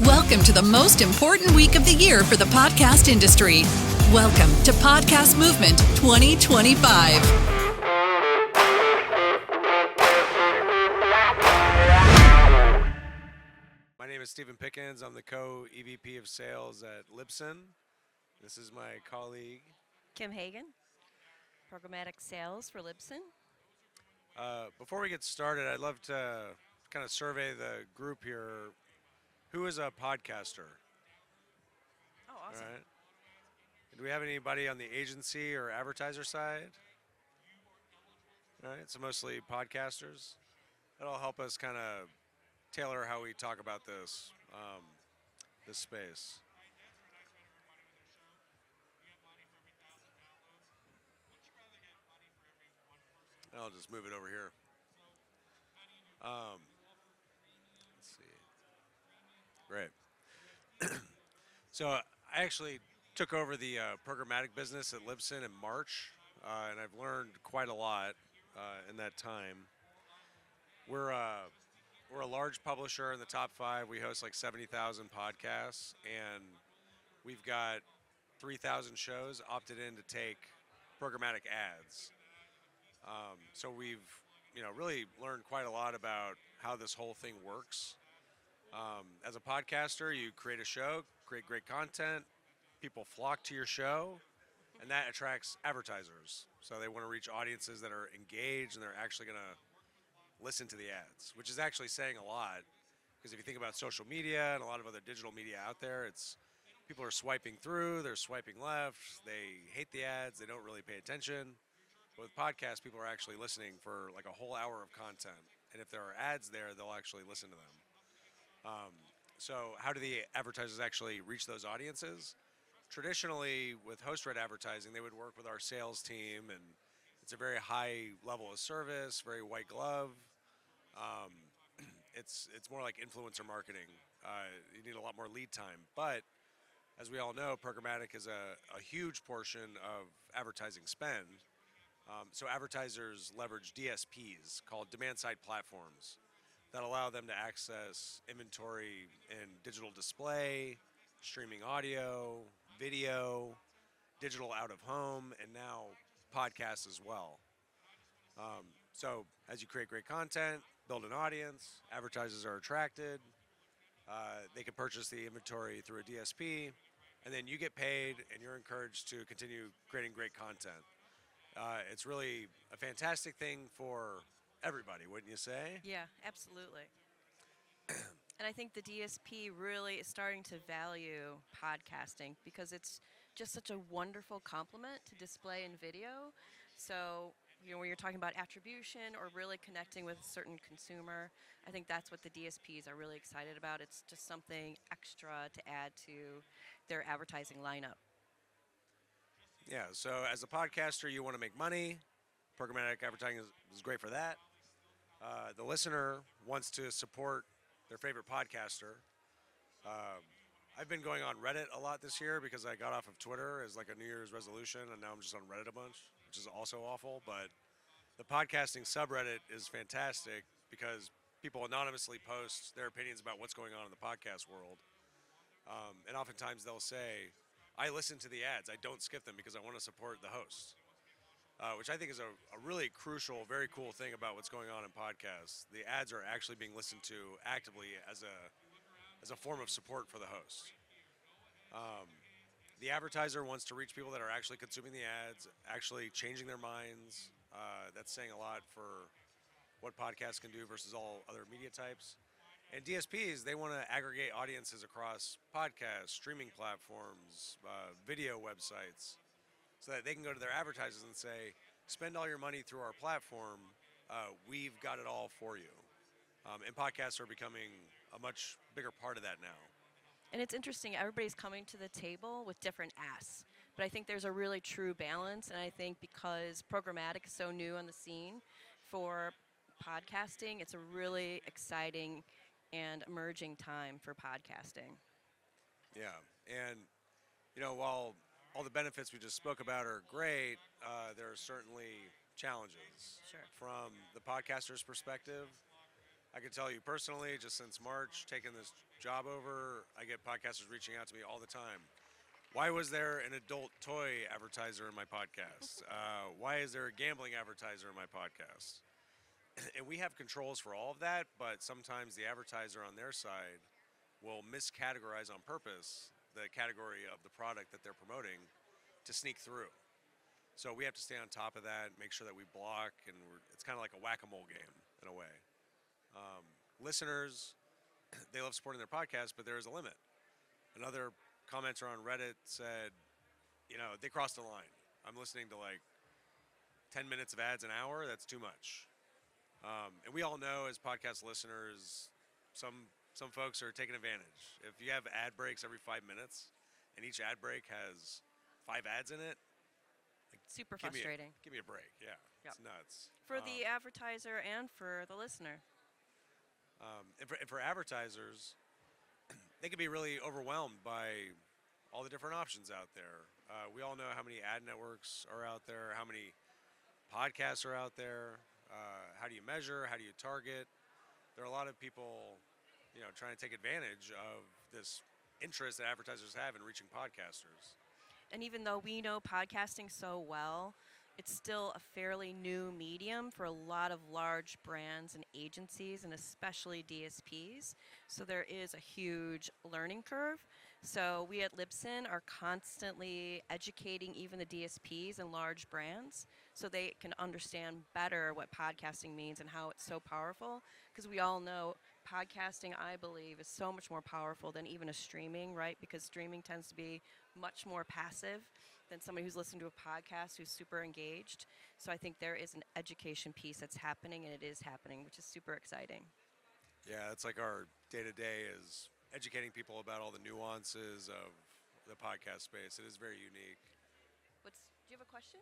Welcome to the most important week of the year for the podcast industry. Welcome to Podcast Movement 2025. My name is Stephen Pickens. I'm the co-EVP of Sales at Libsyn. This is my colleague, Kim Hagan, Programmatic Sales for Libsyn. Before we get started, I'd love to kind of survey the group here. Who is a podcaster? Oh, awesome. All right. Do we have anybody on the agency or advertiser side? All right, so mostly podcasters. That'll help us kind of tailor how we talk about this space. I'll just move it over here. Let's see. Great. So I actually took over the programmatic business at Libsyn in March, and I've learned quite a lot in that time. We're a large publisher in the top 5. We host like 70,000 podcasts, and we've got 3,000 shows opted in to take programmatic ads. So we've, really learned quite a lot about how this whole thing works. As a podcaster, you create a show, create great content, people flock to your show, and that attracts advertisers. So they want to reach audiences that are engaged and they're actually going to listen to the ads, which is actually saying a lot. Because if you think about social media and a lot of other digital media out there, it's people are swiping through, they're swiping left, they hate the ads, they don't really pay attention. But with podcasts, people are actually listening for like a whole hour of content. And if there are ads there, they'll actually listen to them. So how do the advertisers actually reach those audiences? Traditionally, with host-read advertising, they would work with our sales team, and it's a very high level of service, very white glove. It's more like influencer marketing. You need a lot more lead time. But as we all know, programmatic is a huge portion of advertising spend. So advertisers leverage DSPs, called demand-side platforms, that allow them to access inventory in digital display, streaming audio, video, digital out-of-home, and now podcasts as well. So as you create great content, build an audience, advertisers are attracted, they can purchase the inventory through a DSP, and then you get paid and you're encouraged to continue creating great content. It's really a fantastic thing for everybody, wouldn't you say? Yeah, absolutely. And I think the DSP really is starting to value podcasting because it's just such a wonderful complement to display and video. So, when you're talking about attribution or really connecting with a certain consumer, I think that's what the DSPs are really excited about. It's just something extra to add to their advertising lineup. Yeah, so as a podcaster, you want to make money. Programmatic advertising is great for that. The listener wants to support their favorite podcaster. I've been going on Reddit a lot this year because I got off of Twitter as like a New Year's resolution, and now I'm just on Reddit a bunch, which is also awful. But the podcasting subreddit is fantastic because people anonymously post their opinions about what's going on in the podcast world. And oftentimes they'll say, I listen to the ads. I don't skip them because I want to support the host, which I think is a really crucial, very cool thing about what's going on in podcasts. The ads are actually being listened to actively as a form of support for the host. The advertiser wants to reach people that are actually consuming the ads, actually changing their minds. That's saying a lot for what podcasts can do versus all other media types. And DSPs, they want to aggregate audiences across podcasts, streaming platforms, video websites, so that they can go to their advertisers and say, spend all your money through our platform, we've got it all for you. And podcasts are becoming a much bigger part of that now. And it's interesting, everybody's coming to the table with different asks. But I think there's a really true balance, and I think because programmatic is so new on the scene for podcasting, it's a really exciting and emerging time for podcasting. Yeah, and while all the benefits we just spoke about are great, there are certainly challenges. Sure. From the podcaster's perspective, I can tell you personally, just since March, taking this job over, I get podcasters reaching out to me all the time. Why was there an adult toy advertiser in my podcast? Why is there a gambling advertiser in my podcast? And we have controls for all of that, but sometimes the advertiser on their side will miscategorize on purpose the category of the product that they're promoting to sneak through. So we have to stay on top of that, make sure that we block, and it's kind of like a whack-a-mole game in a way. Listeners, they love supporting their podcast, but there is a limit. Another commenter on Reddit said, they crossed the line. I'm listening to like 10 minutes of ads an hour. That's too much. And we all know as podcast listeners, some folks are taking advantage. If you have ad breaks every 5 minutes, and each ad break has 5 ads in it, Super frustrating. Give me a break. Yeah, Yep. It's nuts. For the advertiser and for the listener. And for advertisers, they can be really overwhelmed by all the different options out there. We all know how many ad networks are out there, how many podcasts are out there. How do you measure? How do you target? There are a lot of people, trying to take advantage of this interest that advertisers have in reaching podcasters. And even though we know podcasting so well, it's still a fairly new medium for a lot of large brands and agencies, and especially DSPs. So there is a huge learning curve. So we at Libsyn are constantly educating even the DSPs and large brands so they can understand better what podcasting means and how it's so powerful. Because we all know podcasting, I believe, is so much more powerful than even a streaming, right? Because streaming tends to be much more passive than somebody who's listening to a podcast who's super engaged. So I think there is an education piece that's happening, and it is happening, which is super exciting. Yeah, it's like our day-to-day is educating people about all the nuances of the podcast space. It is very unique. Do you have a question?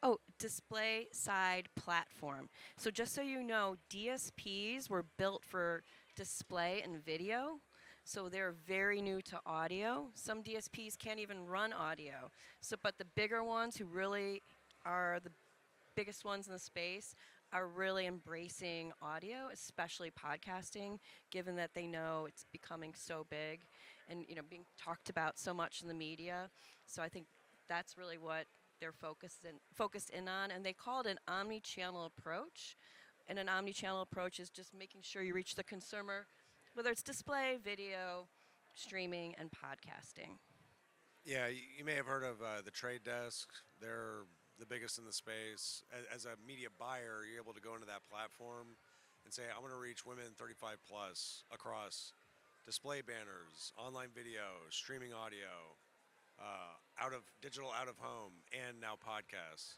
Oh, display side platform. So just so you know, DSPs were built for display and video. So they're very new to audio. Some DSPs can't even run audio. But the bigger ones who really are the biggest ones in the space are really embracing audio, especially podcasting, given that they know it's becoming so big and being talked about so much in the media. So I think that's really what they're focused in on, and they call it an omni-channel approach. And an omni-channel approach is just making sure you reach the consumer, whether it's display, video, streaming, and podcasting. Yeah, you may have heard of the Trade Desk. They're the biggest in the space. As a media buyer, you're able to go into that platform and say, I want to reach women 35 plus across display banners, online video, streaming audio, out of digital, out of home, and now podcasts.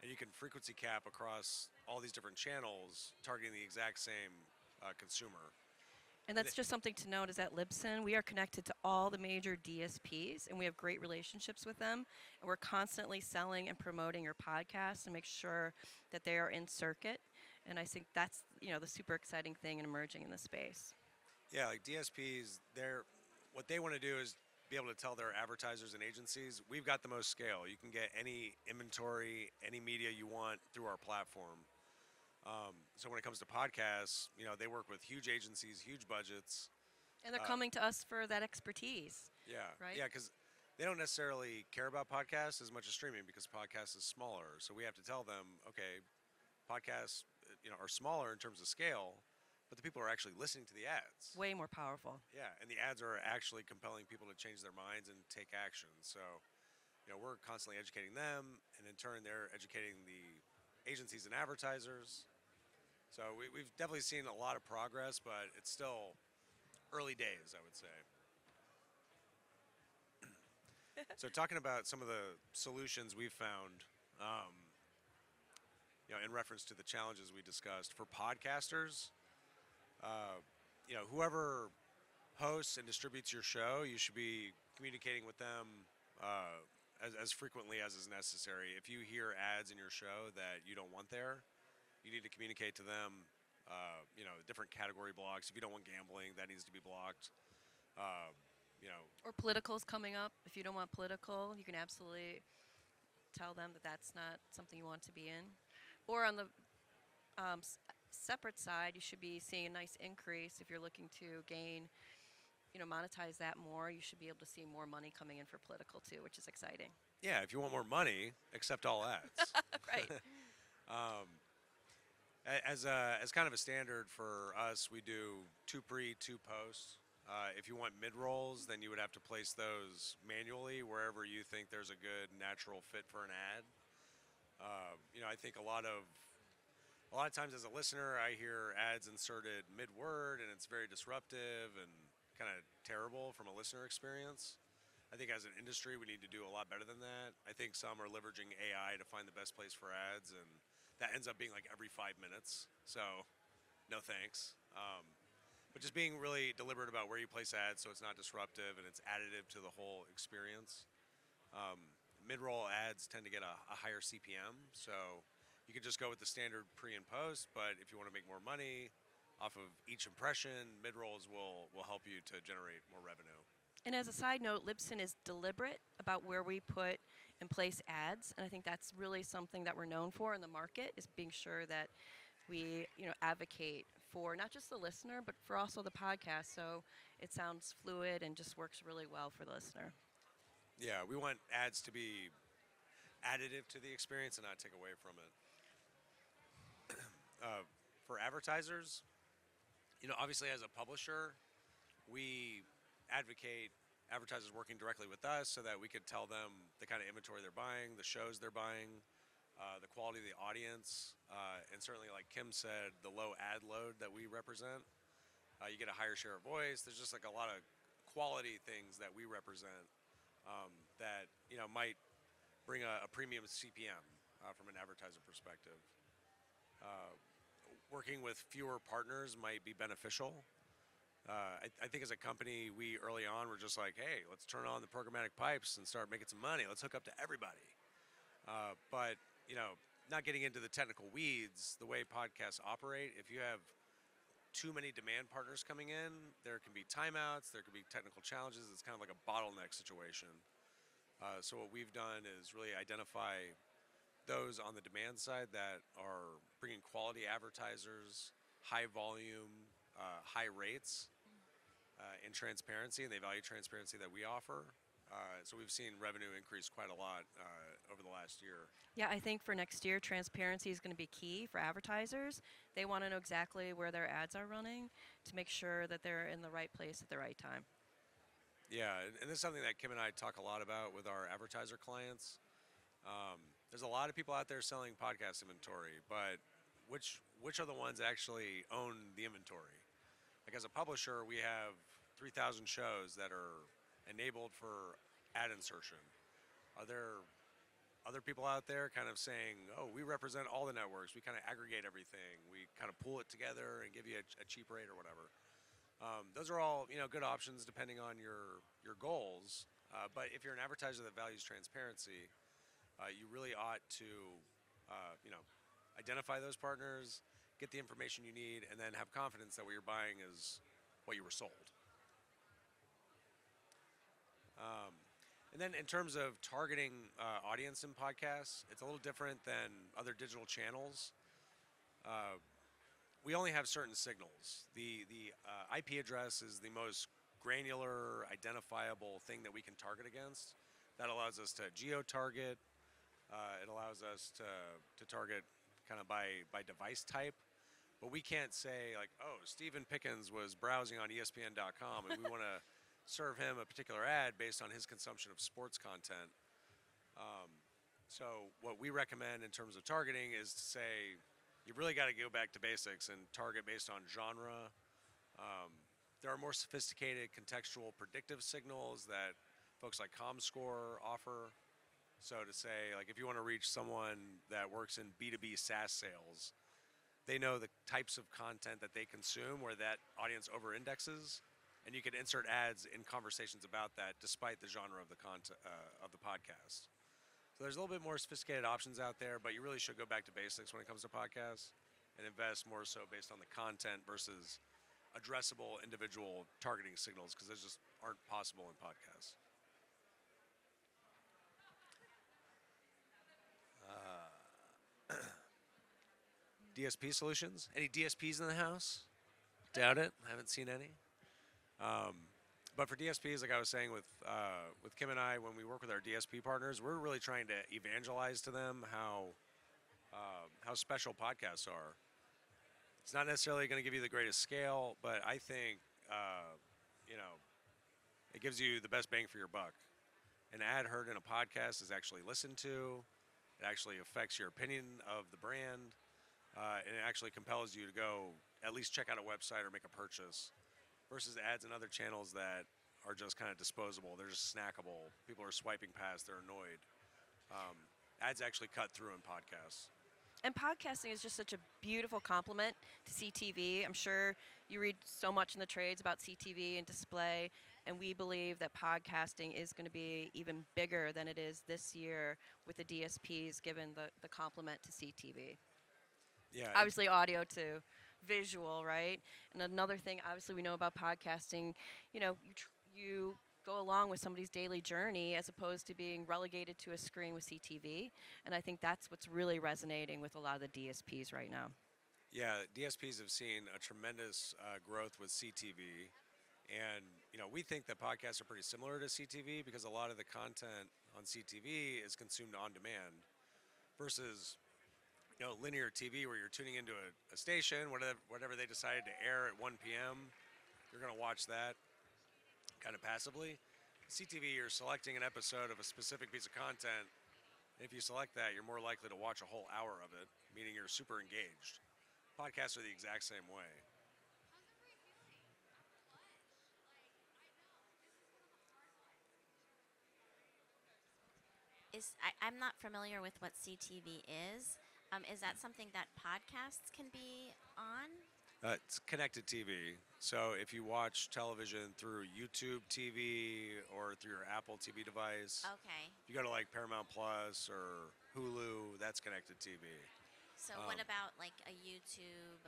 And you can frequency cap across all these different channels, targeting the exact same consumer. And that's just something to note is at Libsyn, we are connected to all the major DSPs, and we have great relationships with them. And we're constantly selling and promoting your podcast and make sure that they are in circuit. And I think that's, the super exciting thing and emerging in the space. Yeah, like DSPs, what they want to do is be able to tell their advertisers and agencies, we've got the most scale. You can get any inventory, any media you want through our platform. So when it comes to podcasts, they work with huge agencies, huge budgets. And they're coming to us for that expertise. Yeah, right? Yeah, because they don't necessarily care about podcasts as much as streaming because podcast is smaller. So we have to tell them, okay, podcasts, are smaller in terms of scale, but the people are actually listening to the ads. Way more powerful. Yeah, and the ads are actually compelling people to change their minds and take action. So, we're constantly educating them, and in turn, they're educating the agencies and advertisers. So we've definitely seen a lot of progress, but it's still early days, I would say. So talking about some of the solutions we've found, in reference to the challenges we discussed for podcasters, whoever hosts and distributes your show, you should be communicating with them as frequently as is necessary. If you hear ads in your show that you don't want there, you need to communicate to them, different category blocks. If you don't want gambling, that needs to be blocked. Or political's coming up. If you don't want political, you can absolutely tell them that that's not something you want to be in. Or on the separate side, you should be seeing a nice increase if you're looking to gain, monetize that more. You should be able to see more money coming in for political too, which is exciting. Yeah, if you want more money, accept all ads. Right. As kind of a standard for us, we do 2 pre, 2 post. If you want mid rolls, then you would have to place those manually wherever you think there's a good natural fit for an ad. I think a lot of times as a listener, I hear ads inserted mid word, and it's very disruptive and kind of terrible from a listener experience. I think as an industry, we need to do a lot better than that. I think some are leveraging AI to find the best place for ads, and that ends up being like every 5 minutes. So, no thanks. But just being really deliberate about where you place ads so it's not disruptive and it's additive to the whole experience. Mid-roll ads tend to get a higher CPM, so you could just go with the standard pre and post, but if you want to make more money off of each impression, mid-rolls will help you to generate more revenue. And as a side note, Libsyn is deliberate about where we put and place ads, and I think that's really something that we're known for in the market, is being sure that we, advocate for not just the listener, but for also the podcast, so it sounds fluid and just works really well for the listener. Yeah, we want ads to be additive to the experience and not take away from it. For advertisers, obviously as a publisher, we advocate advertisers working directly with us so that we could tell them the kind of inventory they're buying, the shows they're buying, the quality of the audience, and certainly, like Kim said, the low ad load that we represent. You get a higher share of voice. There's just like a lot of quality things that we represent that might bring a premium CPM from an advertiser perspective. Working with fewer partners might be beneficial. I think as a company, we early on were just like, hey, let's turn on the programmatic pipes and start making some money. Let's hook up to everybody. But not getting into the technical weeds, the way podcasts operate, if you have too many demand partners coming in, there can be timeouts, there could be technical challenges. It's kind of like a bottleneck situation. So what we've done is really identify those on the demand side that are bringing quality advertisers, high volume, high rates, and transparency, and they value transparency that we offer. So we've seen revenue increase quite a lot over the last year. Yeah, I think for next year, transparency is going to be key for advertisers. They want to know exactly where their ads are running to make sure that they're in the right place at the right time. Yeah, and this is something that Kim and I talk a lot about with our advertiser clients. There's a lot of people out there selling podcast inventory, but which are the ones that actually own the inventory? Like as a publisher, we have 3,000 shows that are enabled for ad insertion. Are there other people out there kind of saying, oh, we represent all the networks, we kind of aggregate everything, we kind of pull it together and give you a cheap rate or whatever? Those are all good options depending on your goals. But if you're an advertiser that values transparency, you really ought to identify those partners, get the information you need, and then have confidence that what you're buying is what you were sold. And then in terms of targeting audience in podcasts, it's a little different than other digital channels. We only have certain signals. The IP address is the most granular, identifiable thing that we can target against. That allows us to geo-target. It allows us to target kind of by device type. But we can't say like, oh, Stephen Pickens was browsing on ESPN.com and we want to serve him a particular ad based on his consumption of sports content. So what we recommend in terms of targeting is to say, you really got to go back to basics and target based on genre. There are more sophisticated contextual predictive signals that folks like ComScore offer. So to say, like if you want to reach someone that works in B2B SaaS sales, they know the types of content that they consume where that audience over-indexes, and you can insert ads in conversations about that despite the genre of the content of the podcast. So there's a little bit more sophisticated options out there, but you really should go back to basics when it comes to podcasts and invest more so based on the content versus addressable individual targeting signals, because those just aren't possible in podcasts. DSP solutions. Any DSPs in the house? Doubt it. I haven't seen any. But for DSPs, like I was saying with Kim and I, when we work with our DSP partners, we're really trying to evangelize to them how special podcasts are. It's not necessarily going to give you the greatest scale, but I think you know it gives you the best bang for your buck. An ad heard in a podcast is actually listened to. It actually affects your opinion of the brand, and it actually compels you to go at least check out a website or make a purchase. Versus ads and other channels that are just kind of disposable. They're just snackable. People are swiping past. They're annoyed. Um, Ads actually cut through in podcasts. And podcasting is just such a beautiful complement to CTV. I'm sure you read so much in the trades about CTV and display, and we believe that podcasting is going to be even bigger than it is this year with the DSPs given the complement to CTV. Yeah. Obviously audio to visual, right? And another thing, obviously, we know about podcasting, you go along with somebody's daily journey as opposed to being relegated to a screen with CTV. And I think that's what's really resonating with a lot of the DSPs right now. Yeah, DSPs have seen a tremendous growth with CTV, and we think that podcasts are pretty similar to CTV because a lot of the content on CTV is consumed on demand, versus linear TV where you're tuning into a station, whatever they decided to air at 1 p.m. You're going to watch that kind of passively. CTV, you're selecting an episode of a specific piece of content. And if you select that, you're more likely to watch a whole hour of it, meaning you're super engaged. Podcasts are the exact same way. I'm not familiar with what CTV is. Is that something that podcasts can be on? It's connected TV. So if you watch television through YouTube TV or through your Apple TV device, Okay. if you go to like Paramount Plus or Hulu, that's connected TV. So what about like a YouTube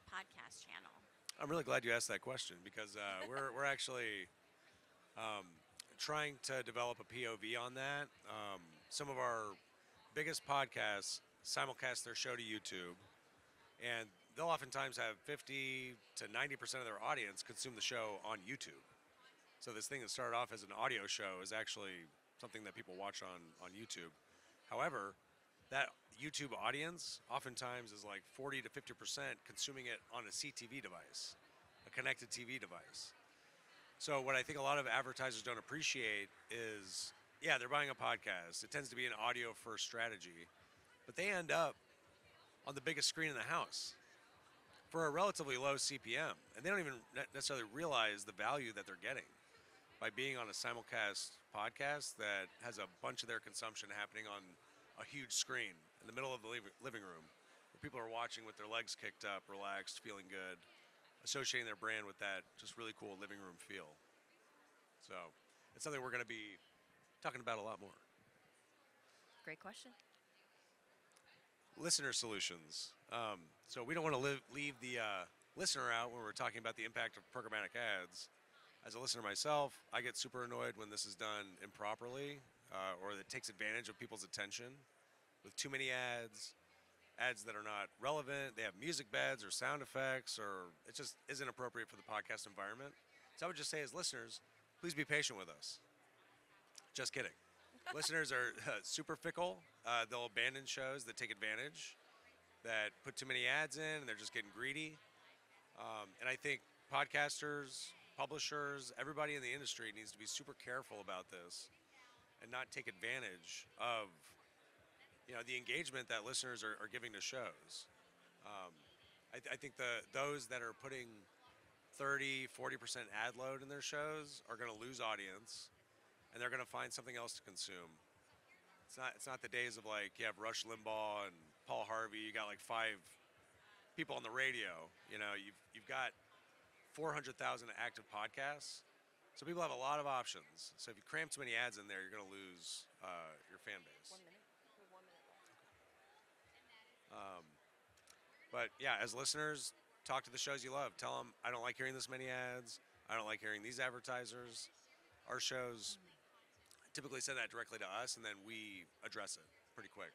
podcast channel? I'm really glad you asked that question because we're actually trying to develop a POV on that. Some of our biggest podcasts simulcast their show to YouTube, and they'll oftentimes have 50 to 90% of their audience consume the show on YouTube. So this thing that started off as an audio show is actually something that people watch on YouTube. However, that YouTube audience oftentimes is like 40 to 50% consuming it on a CTV device, a connected TV device. So what I think a lot of advertisers don't appreciate is, yeah, they're buying a podcast. It tends to be an audio first strategy, but they end up on the biggest screen in the house for a relatively low CPM. And they don't even necessarily realize the value that they're getting by being on a simulcast podcast that has a bunch of their consumption happening on a huge screen in the middle of the living room where people are watching with their legs kicked up, relaxed, feeling good, associating their brand with that just really cool living room feel. So it's something we're going to be talking about a lot more. Great question. Listener solutions. So we don't want to leave the listener out when we're talking about the impact of programmatic ads. As a listener myself, I get super annoyed when this is done improperly or that takes advantage of people's attention with too many ads that are not relevant. They have music beds or sound effects, or it just isn't appropriate for the podcast environment. So I would just say, as listeners, please be patient with us. Just kidding. Listeners are super fickle. They'll abandon shows that take advantage, that put too many ads in, and they're just getting greedy. And I think podcasters, publishers, everybody in the industry needs to be super careful about this and not take advantage of the engagement that listeners are giving to shows. I think those that are putting 30, 40% ad load in their shows are going to lose audience, and they're going to find something else to consume. It's not the days of like you have Rush Limbaugh and Paul Harvey. You got like 5 people on the radio. You've got 400,000 active podcasts, so people have a lot of options. So if you cram too many ads in there, you're going to lose your fan base. 1 minute. We have 1 minute left. But yeah, as listeners, talk to the shows you love. Tell them, I don't like hearing this many ads. I don't like hearing these advertisers. Our shows typically send that directly to us, and then we address it pretty quick.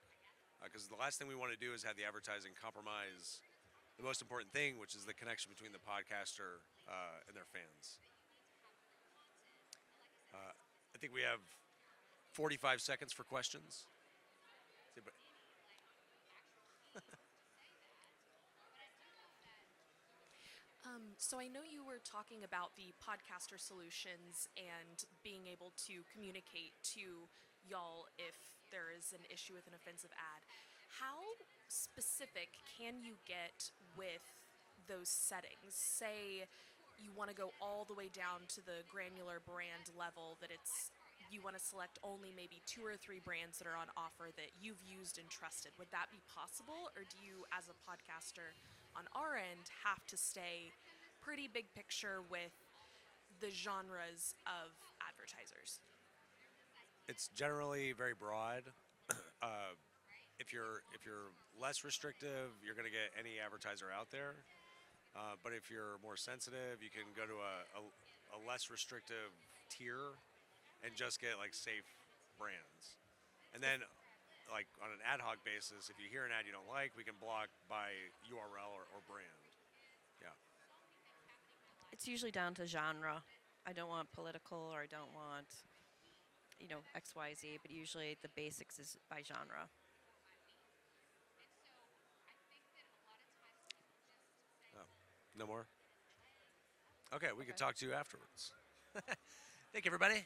Because the last thing we want to do is have the advertising compromise the most important thing, which is the connection between the podcaster and their fans. I think we have 45 seconds for questions. So I know you were talking about the podcaster solutions and being able to communicate to y'all if there is an issue with an offensive ad. How specific can you get with those settings? Say you want to go all the way down to the granular brand level, that you want to select only maybe 2 or 3 brands that are on offer that you've used and trusted. Would that be possible, or do you, as a podcaster on our end, have to stay pretty big picture with the genres of advertisers? It's generally very broad. If you're less restrictive, you're going to get any advertiser out there. But if you're more sensitive, you can go to a less restrictive tier and just get like safe brands. And then, like on an ad hoc basis, if you hear an ad you don't like, we can block by URL or brand. Yeah. It's usually down to genre. I don't want political, or I don't want, XYZ, but usually the basics is by genre. No more? Okay, we can talk to you afterwards. Thank you, everybody.